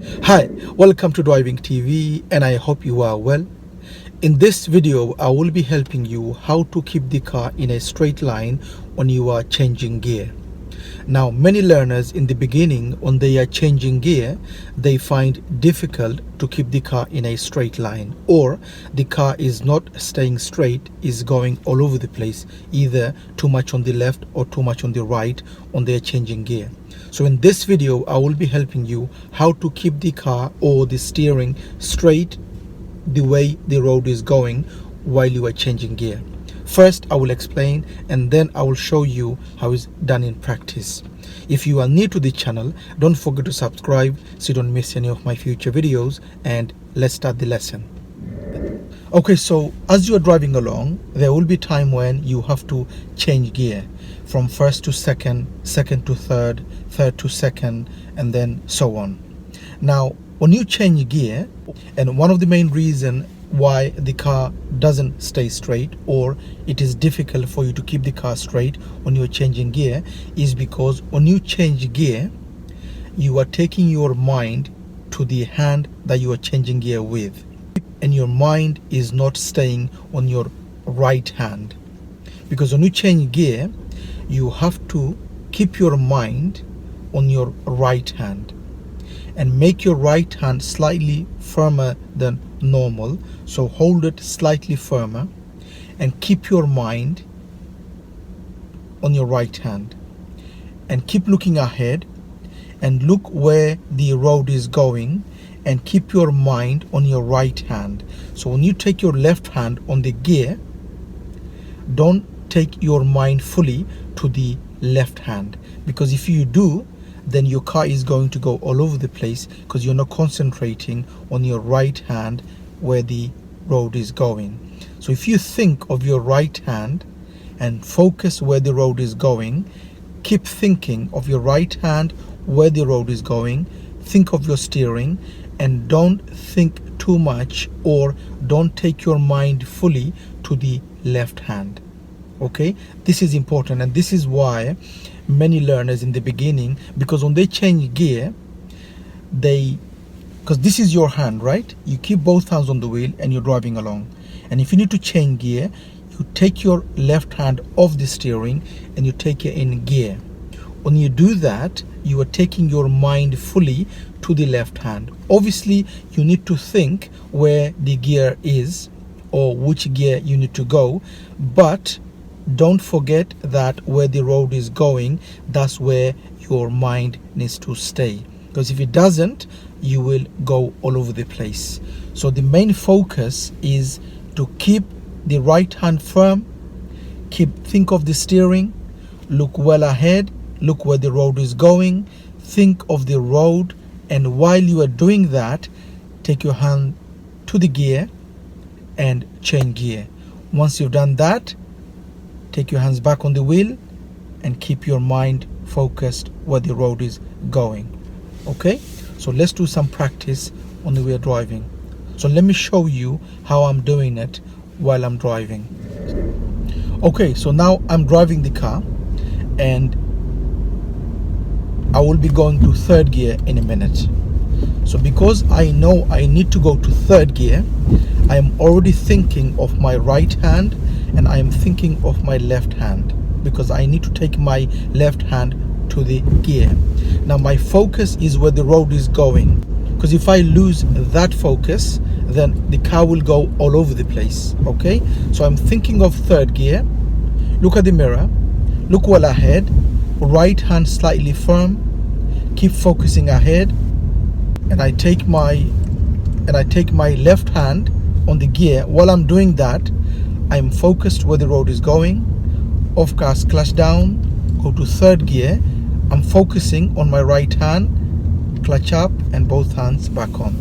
Hi, welcome to Driving TV and I hope you are well. In this video, I will be helping you how to keep the car in a straight line when you are changing gear. Now, many learners in the beginning when they are changing gear, they find difficult to keep the car in a straight line, or the car is not staying straight, is going all over the place, either too much on the left or too much on the right when they are changing gear. So in this video, I will be helping you how to keep the car or the steering straight the way the road is going while you are changing gear. First, I will explain and then I will show you how it's done in practice. If you are new to the channel, don't forget to subscribe so you don't miss any of my future videos, and let's start the lesson. Okay, so as you are driving along, there will be time when you have to change gear from first to second, second to third, third to second, and then so on. Now, when you change gear, and one of the main reasons why the car doesn't stay straight, or it is difficult for you to keep the car straight when you're changing gear, is because when you change gear, you are taking your mind to the hand that you are changing gear with, and your mind is not staying on your right hand. Because when you change gear, you have to keep your mind on your right hand and make your right hand slightly firmer than normal. So hold it slightly firmer and keep your mind on your right hand and keep looking ahead and look where the road is going and keep your mind on your right hand. So when you take your left hand on the gear, don't take your mind fully to the left hand, because if you do, then your car is going to go all over the place because you're not concentrating on your right hand where the road is going. So if you think of your right hand and focus where the road is going, keep thinking of your right hand where the road is going, think of your steering, and don't think too much or don't take your mind fully to the left hand. Okay, this is important, and this is why many learners in the beginning, because when they change gear, because this is your hand, right? You keep both hands on the wheel and you're driving along, and if you need to change gear, you take your left hand off the steering and you take it in gear. When you do that, you are taking your mind fully to the left hand. Obviously, you need to think where the gear is or which gear you need to go, but don't forget that where the road is going, that's where your mind needs to stay, because if it doesn't, you will go all over the place. So the main focus is to keep the right hand firm, think of the steering, look well ahead, look where the road is going, think of the road, and while you are doing that, take your hand to the gear and change gear. Once you've done that, take your hands back on the wheel and keep your mind focused where the road is going. Okay, so let's do some practice on the way of driving. So let me show you how I'm doing it while I'm driving. Okay, so now I'm driving the car and I will be going to third gear in a minute. So because I know I need to go to third gear, I am already thinking of my right hand and I am thinking of my left hand, because I need to take my left hand to the gear. Now my focus is where the road is going, because if I lose that focus, then the car will go all over the place. Okay, so I'm thinking of third gear. Look at the mirror, look well ahead, right hand slightly firm, keep focusing ahead, and I take my left hand on the gear. While I'm doing that, I'm focused where the road is going. Off gas, clutch down, go to third gear. I'm focusing on my right hand, clutch up, and both hands back on.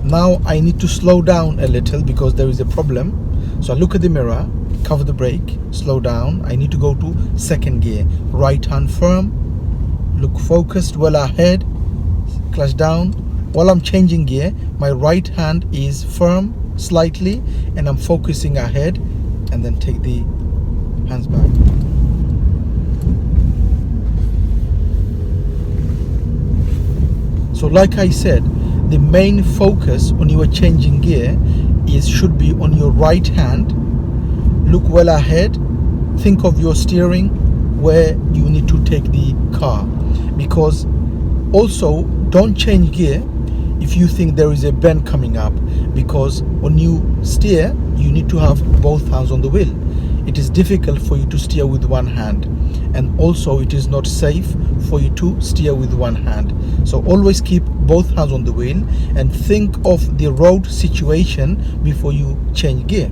Now I need to slow down a little because there is a problem. So I look at the mirror, cover the brake, slow down. I need to go to second gear. Right hand firm, look focused well ahead, clutch down. While I'm changing gear, my right hand is firm slightly and I'm focusing ahead, and then take the hands back. So like I said, the main focus when you are changing gear should be on your right hand. Look well ahead, think of your steering, where you need to take the car. Because also, don't change gear if you think there is a bend coming up, because when you steer, you need to have both hands on the wheel. It is difficult for you to steer with one hand, and also it is not safe for you to steer with one hand. So always keep both hands on the wheel and think of the road situation before you change gear.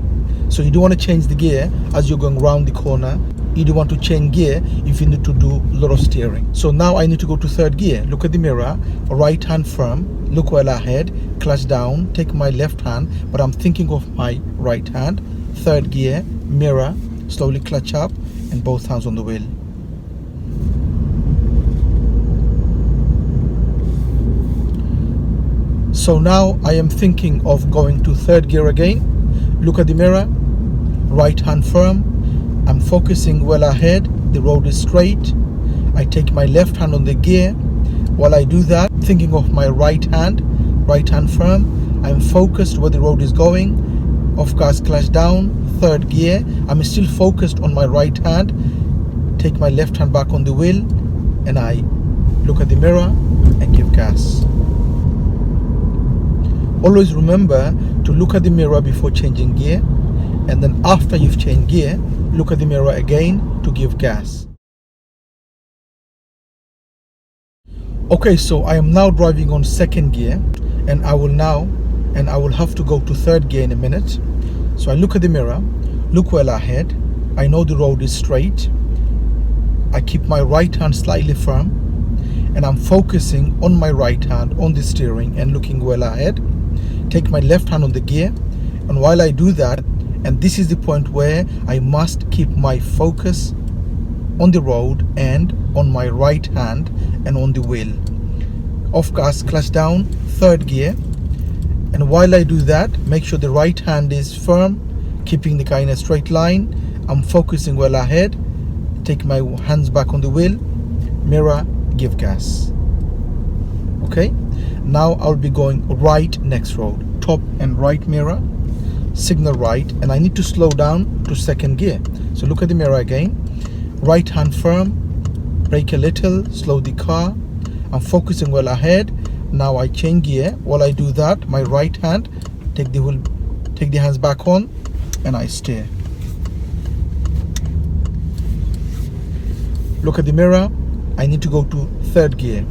So you don't want to change the gear as you're going around the corner. You don't want to change gear if you need to do a lot of steering. So now I need to go to third gear. Look at the mirror, right hand firm, look well ahead, clutch down, take my left hand, but I'm thinking of my right hand. Third gear, mirror, slowly clutch up, and both hands on the wheel. So now I am thinking of going to third gear again. Look at the mirror, right hand firm, I'm focusing well ahead, the road is straight. I take my left hand on the gear. While I do that, thinking of my right hand firm, I'm focused where the road is going. Off gas, clutch down, third gear. I'm still focused on my right hand. Take my left hand back on the wheel, and I look at the mirror and give gas. Always remember to look at the mirror before changing gear, and then after you've changed gear, look at the mirror again to give gas. Okay, so I am now driving on second gear, and I will have to go to third gear in a minute. So I look at the mirror, look well ahead. I know the road is straight. I keep my right hand slightly firm, and I'm focusing on my right hand on the steering and looking well ahead. Take my left hand on the gear, and while I do that, and this is the point where I must keep my focus on the road and on my right hand and on the wheel. Off gas, clutch down, third gear, and while I do that, make sure the right hand is firm, keeping the car in a straight line. I'm focusing well ahead. Take my hands back on the wheel, mirror, give gas. Okay, now I'll be going right next road, top and right mirror, signal right, and I need to slow down to second gear. So look at the mirror again, right hand firm, brake a little, slow the car. I'm focusing well ahead. Now I change gear. While I do that, my right hand, take the hands back on, and I steer. Look at the mirror. I need to go to third gear.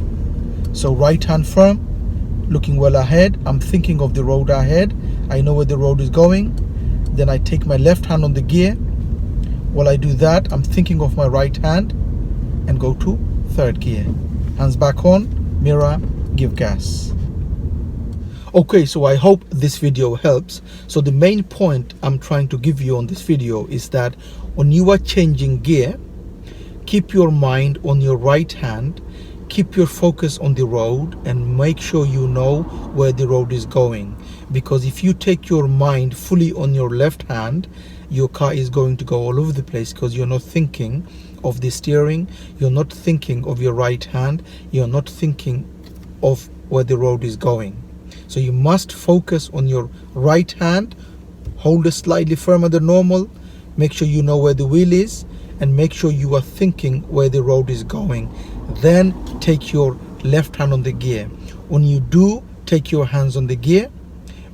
So right hand firm, looking well ahead. I'm thinking of the road ahead. I know where the road is going. Then I take my left hand on the gear. While I do that, I'm thinking of my right hand and go to third gear. Hands back on, mirror, give gas. Okay, so I hope this video helps. So the main point I'm trying to give you on this video is that when you are changing gear, keep your mind on your right hand, keep your focus on the road, and make sure you know where the road is going. Because if you take your mind fully on your left hand, your car is going to go all over the place, because you're not thinking of the steering, you're not thinking of your right hand, you're not thinking of where the road is going. So you must focus on your right hand, hold it slightly firmer than normal, make sure you know where the wheel is, and make sure you are thinking where the road is going. Then take your left hand on the gear. When you do take your hands on the gear,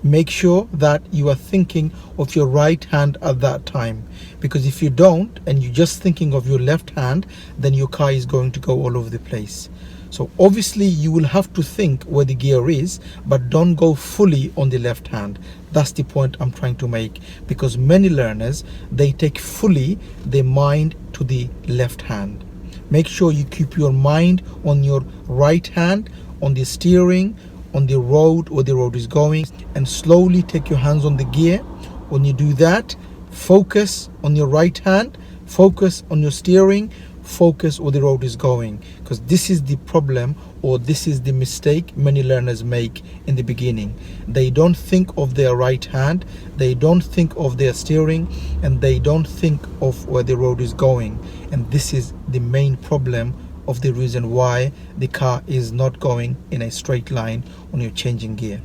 make sure that you are thinking of your right hand at that time, because if you don't and you're just thinking of your left hand, then your car is going to go all over the place. So obviously you will have to think where the gear is, but don't go fully on the left hand. That's the point I'm trying to make, because many learners, they take fully their mind to the left hand. Make sure you keep your mind on your right hand, on the steering, on the road, where the road is going, and slowly take your hands on the gear. When you do that, focus on your right hand, focus on your steering, focus where the road is going, because this is the problem, or this is the mistake many learners make in the beginning. They don't think of their right hand, they don't think of their steering, and they don't think of where the road is going, and this is the main problem of the reason why the car is not going in a straight line when you're changing gear.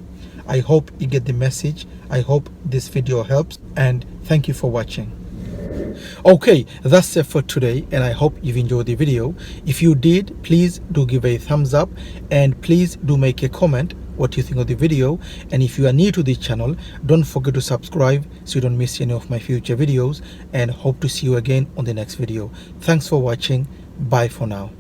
I hope you get the message. I hope this video helps, and thank you for watching. Okay, that's it for today, and I hope you've enjoyed the video. If you did, please do give a thumbs up, and please do make a comment what you think of the video. And if you are new to this channel, don't forget to subscribe so you don't miss any of my future videos, and hope to see you again on the next video. Thanks for watching. Bye for now.